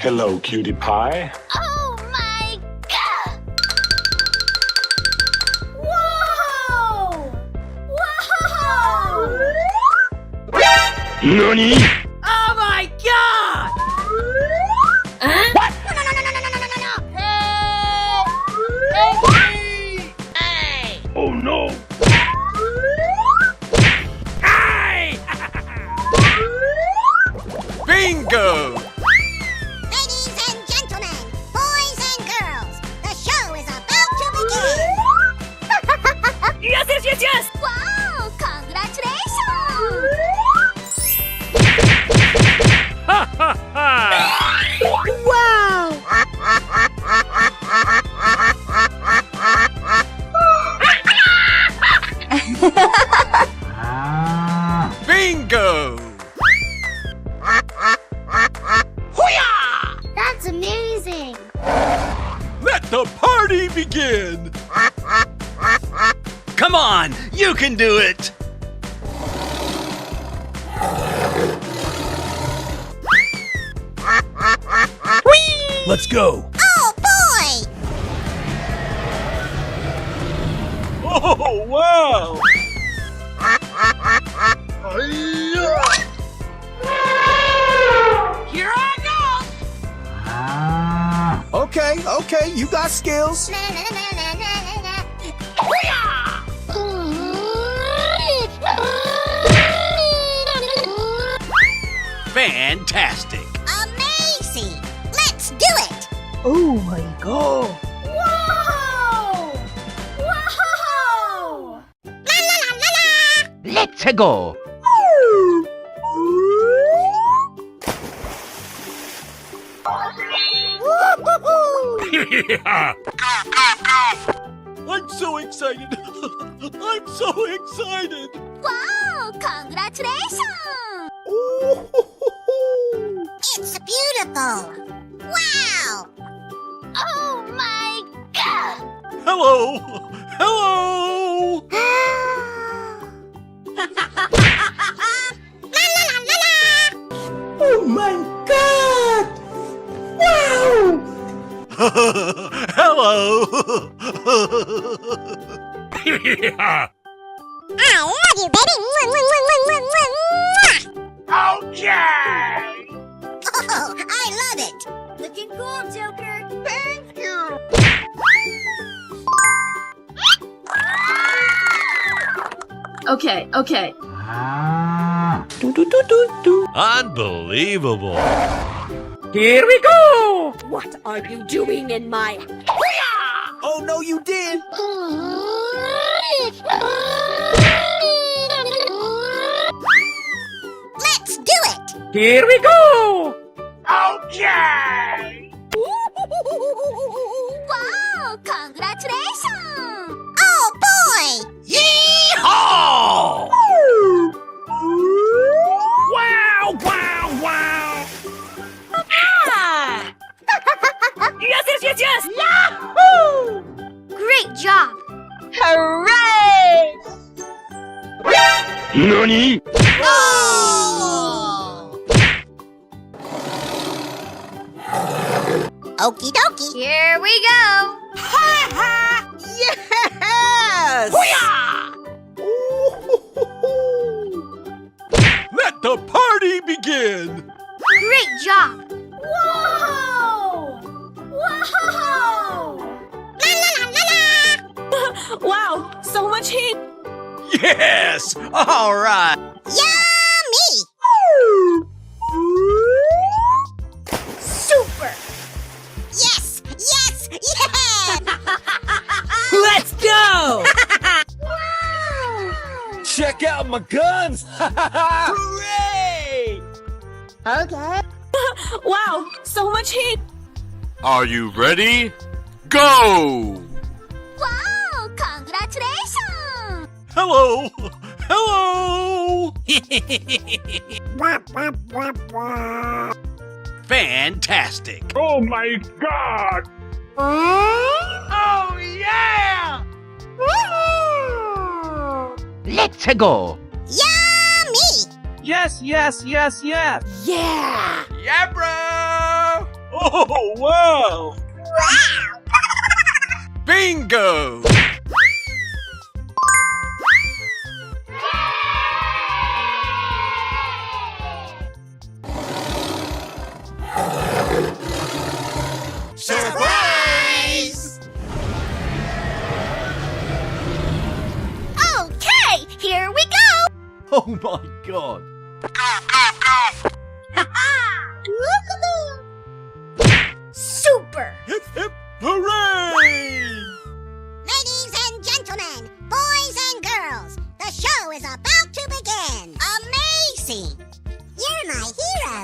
Hello, cutie pie. Oh my god! Whoa! Whoa! NANI?! Oh my god! Huh? What?! No! Help me! Hey! Oh no! Hey! Bingo! Ladies and gentlemen, boys and girls, the show is about to begin! Yes, yes, yes, yes! Wow! Congratulations! Ha ha ha! Wow! Bingo! That's amazing! Let the party begin! Come on, you can do it! Whee! Let's go! Oh boy! Oh, wow! Here I go! Okay, you got skills. Fantastic! Amazing! Let's do it! Oh my god. Whoa! Whoa! La la la la la! Let's go! I'm so excited! I'm so excited! Wow! Congratulations! It's beautiful! Wow! Oh my god! Hello! Hello! La la la la la! Oh my god. Wow. Hello! I love you, baby! Okay! Oh, I love it! Looking cool, Joker! Thank you! Okay. Unbelievable! Here we go! What are you doing in my... Oh no, you did. Let's do it! Here we go! Okay! Wow! Congratulations! Oh boy! Yeehaw! Wow! Ah! Yes! Yahoo! Great job! Hooray! NANI?! Oh! Okie dokie. Here we go. Ha ha! Yes! Let the party begin! Great job. Whoa! Whoa! La la la la la! Wow, so much heat! Yes! All right! Yummy! Super! Yes! Yes! Yes! Let's go! Wow! Check out my guns! Hooray! Okay. Wow, so much heat! Are you ready? Go! Wow! Congratulations! Hello! Hello! Fantastic! Oh my god! Oh yeah! Let's go! Yummy! Yes. Yeah! Yeah, bro! Oh, wow! Bingo! Surprise! Okay, here we go! Oh my god! Super! Hip hip hooray! Ladies and gentlemen, boys and girls, the show is about to begin. Amazing! You're my hero.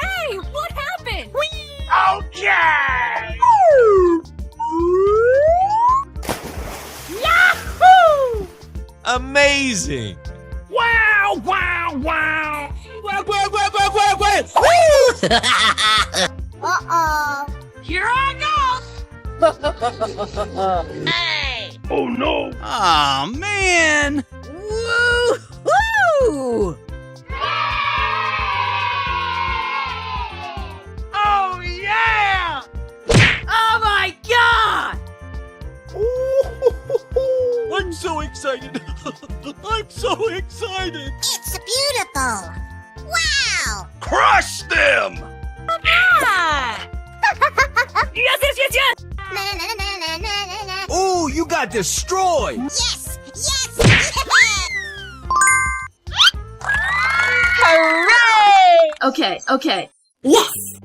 Hey, what happened? Okay! Yahoo! Amazing! Wow, wow, wow! Quack, quack, quack, quack, quack, quack! Uh-oh. Here I go! Hey! Oh no! Aw, man! Woo-hoo! Oh, yeah! Oh, my God! I'm so excited! I'm so excited! It's beautiful. Wow! Crush them! Ah! Yes, yes, yes, yes! Na, na, na, na, na, na, na. Ooh, you got destroyed! Yes! Yes! Hooray! Okay, okay. Yes!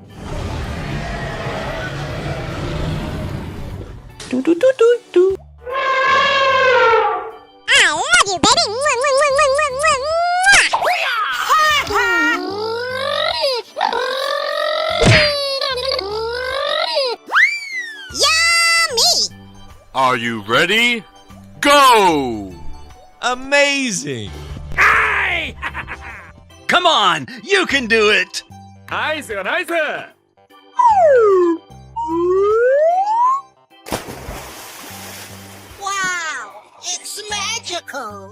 Do-do-do-do-do. I love you, baby! Yummy! Are you ready? Go! Amazing! Aye! Come on, you can do it! Nice, nice! Wow! It's magical!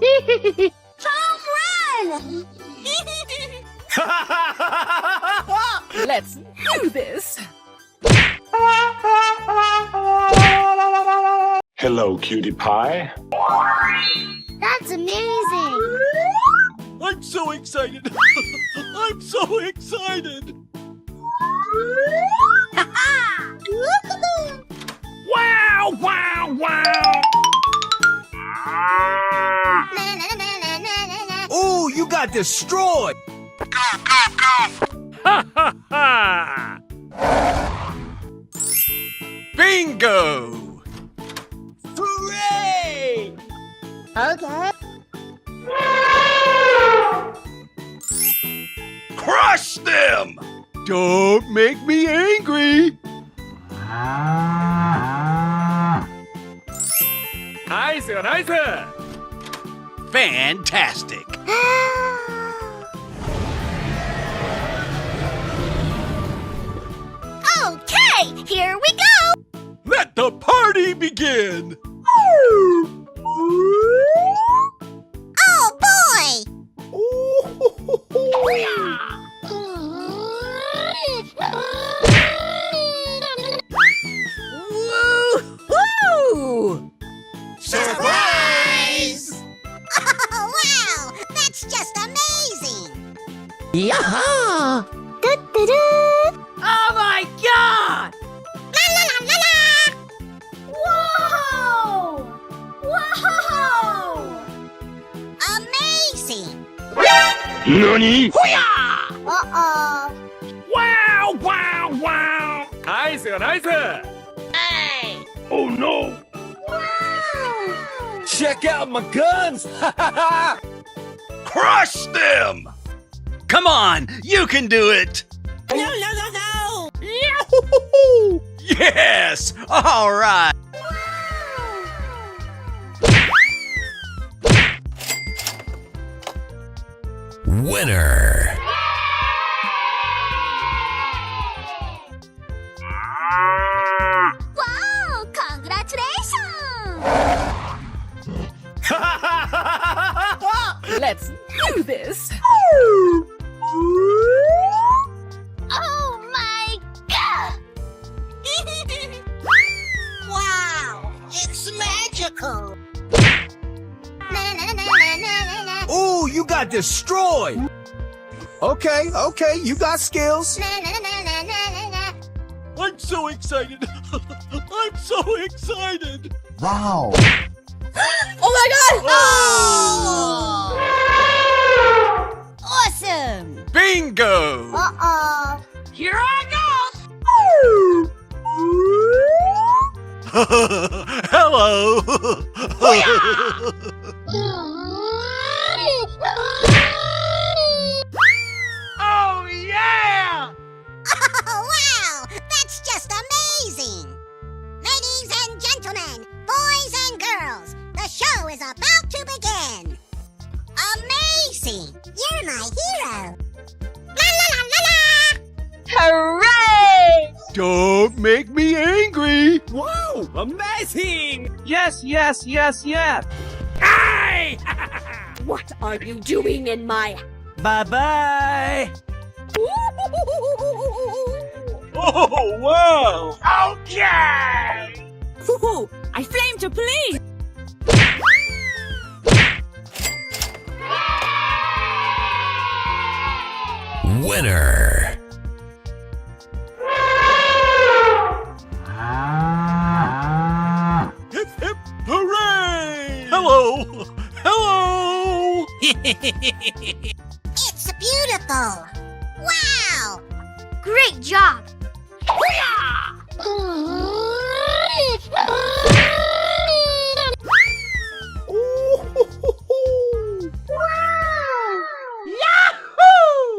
Home run! Let's do this. Hello, cutie pie. That's amazing! I'm so excited! I'm so excited! Wow, wow, wow! Na, na, na, na, na, na, na. Ooh, you got destroyed! Ha ha ha! Bingo! Hooray! Okay. Crush them! Don't make me angry! Nice, nice! Fantastic! Okay, here we go! Let the party begin! Oh boy! Woo-hoo! Surprise! Oh wow! That's just amazing! Yaha! Oh, my God! La la la la la! Whoa! Whoa! Amazing! Nani? Uh-oh! Wow, wow, wow! Nice, nice! Hey! Oh no! Wow! Check out my guns! Ha ha ha! Crush them! Come on, you can do it! No, no, no, no! Yes! All right! Winner! Wow! Congratulations! Let's do this. Oh my God! magical. Ooh, you got destroyed. Okay, you got skills. I'm so excited. I'm so excited. Wow. Oh my god! Awesome. Bingo! Uh-oh. Here I Hello. Oh, yeah! Oh, wow! That's just amazing! Ladies and gentlemen, boys and girls, the show is about to begin! Amazing! You're my hero! La la la la la! Hooray! Don't make me angry. Wow, amazing! Yes. Hey! What are you doing in my... Bye-bye. Oh, wow. Okay! Hoo-hoo! I flame to please! Winner. Hip, hip, hooray. Hello. It's beautiful! Wow! Great job!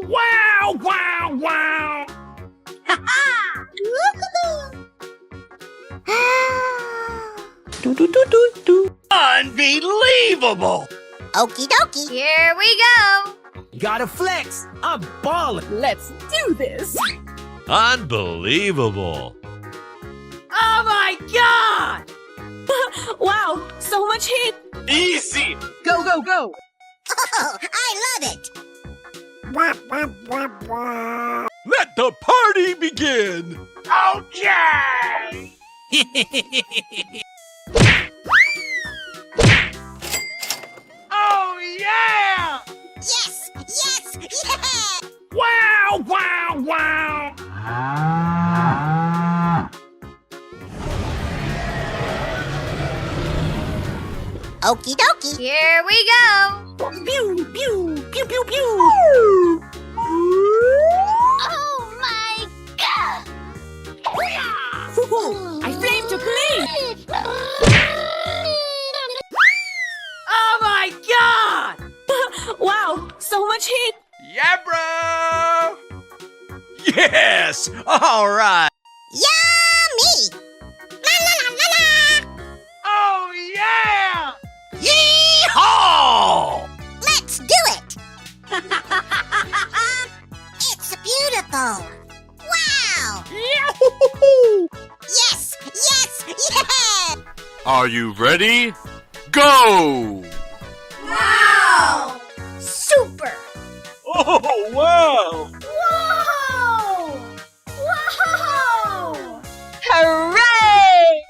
Wow, wow, wow! Unbelievable! Okie dokie! Here we go! Gotta flex. I'm balling. Let's do this! Unbelievable! Oh my god! Wow, so much heat! Easy! Go, go, go! Oh, I love it! Let the party begin. Okay! Oh, yeah! Yes! Yes! Yeah! Wow, wow, wow! Okie dokie! Here we go! Pew, pew, pew, pew, pew! Oh my god! Hoo-hoo! I flame to please! Oh my god! Wow, so much heat! Yeah, bro! Yes! All right! Yummy! La la la la la! Oh, yeah! Yeehaw! Let's do it! It's beautiful! Wow! Yes! Yes! Yeah! Are you ready? Go! Wow! Super! Oh, wow. Whoa! Whoa! Hooray!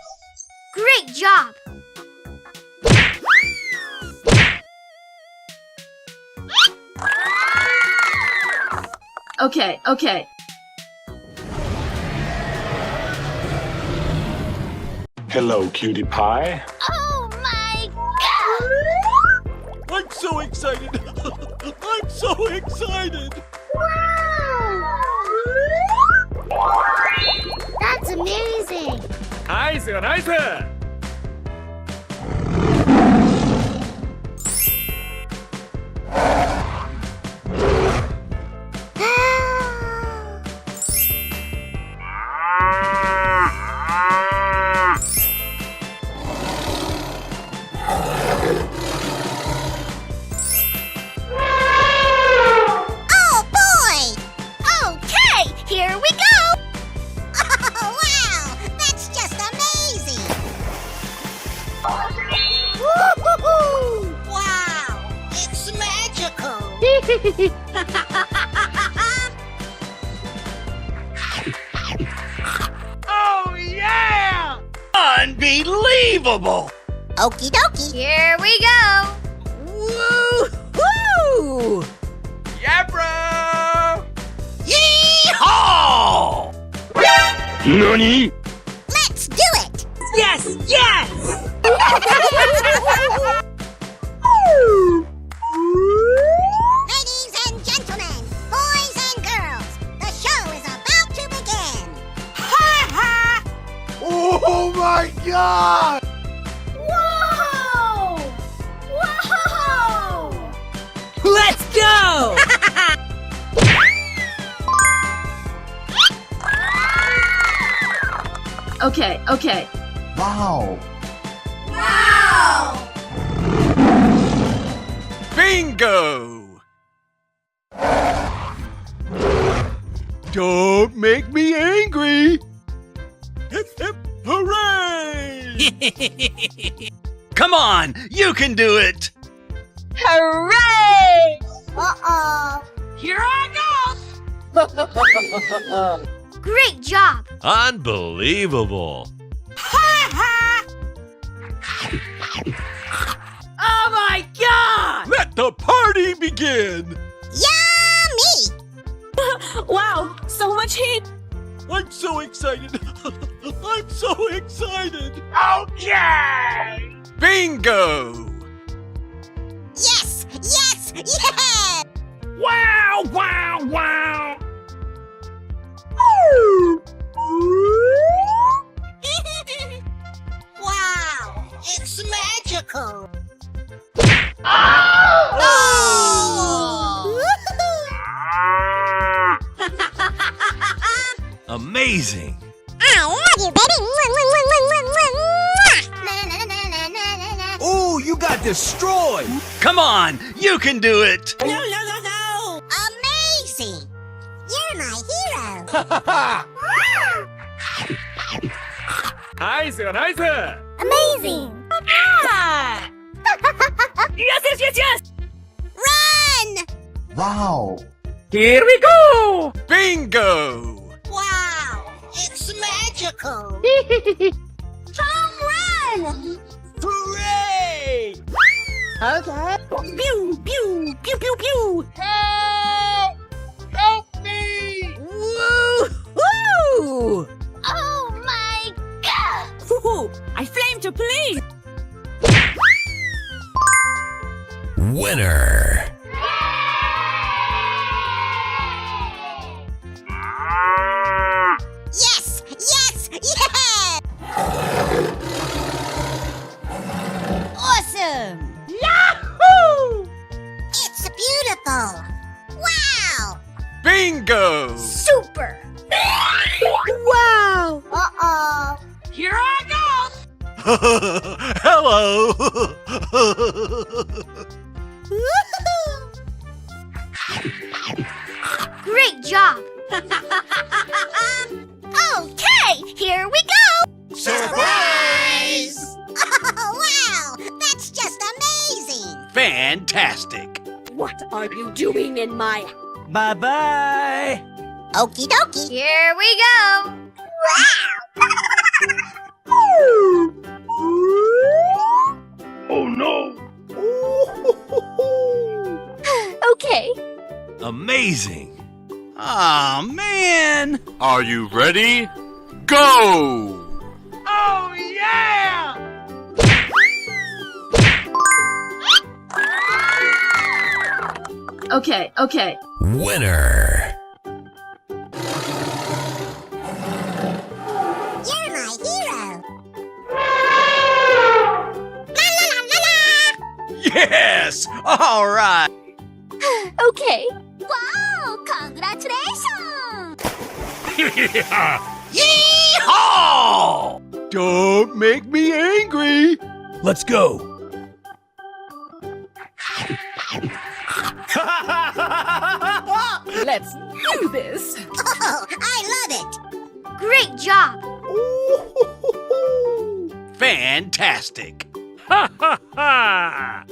Great job! Okay. Hello, cutie pie. Oh my god! I'm so excited. I'm so excited. That's amazing! Nice, nice! Oh boy! Okay, here we go! Oh wow! That's just amazing! Wow! It's magical! Oh, yeah! Unbelievable! Okie dokie. Here we go. Woo-hoo! Yeah, bro! Yeehaw! NANI? Let's do it. Yes, yes! Ladies and gentlemen, boys and girls, the show is about to begin. Oh my God! Whoa! Whoa! Let's go! Okay. Wow! Wow! Bingo! Don't make me angry. Hip, hip, hooray! Come on, you can do it. Hooray! Uh-oh. Here I Great job. Unbelievable. Oh my God! Let the party begin. Yummy! Wow, so much heat! I'm so excited. I'm so excited. Okay! Bingo! Yes, yes, yes! Wow, wow, wow! Wow, it's magical. Amazing. I love you, baby. Oh, you got destroyed! Come on, you can do it. Amazing! You're my hero. Nice, nice! Amazing. Yes! Run! Wow! Here we go! Bingo! Wow, it's magical. Tom, run! Hooray! Okay. Pew, pew, pew, pew, pew! Help! Help me! Woo-hoo! Oh my God. Hoo-hoo! I flame to police! Winner! Yes, yes, yes! Awesome! Yahoo! It's beautiful. Wow! Bingo! Super. Wow! Uh-oh. Here I go! Hello. Great job. Okay, here we go. Surprise! Oh, wow! That's just amazing! Fantastic. What are you doing in my... Bye-bye. Okie dokie. Here we go. Oh no! Okay. Amazing. Aw, man. Are you ready? Go! Oh, yeah! Okay. Winner! You're my hero. Yes. All right. Okay. Wow, congratulations. Yeehaw! Don't make me angry. Let's go! Let's do this! Oh, I love it. Great job. Fantastic. Ha ha ha!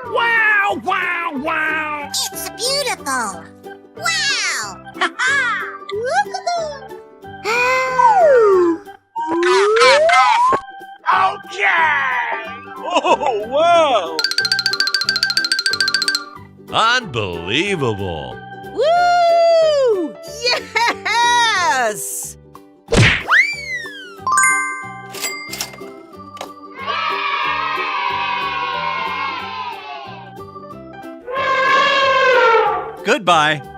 Wow, wow, wow! It's beautiful. Wow! Okay! Oh, wow! Unbelievable. Woo! Yes! Goodbye.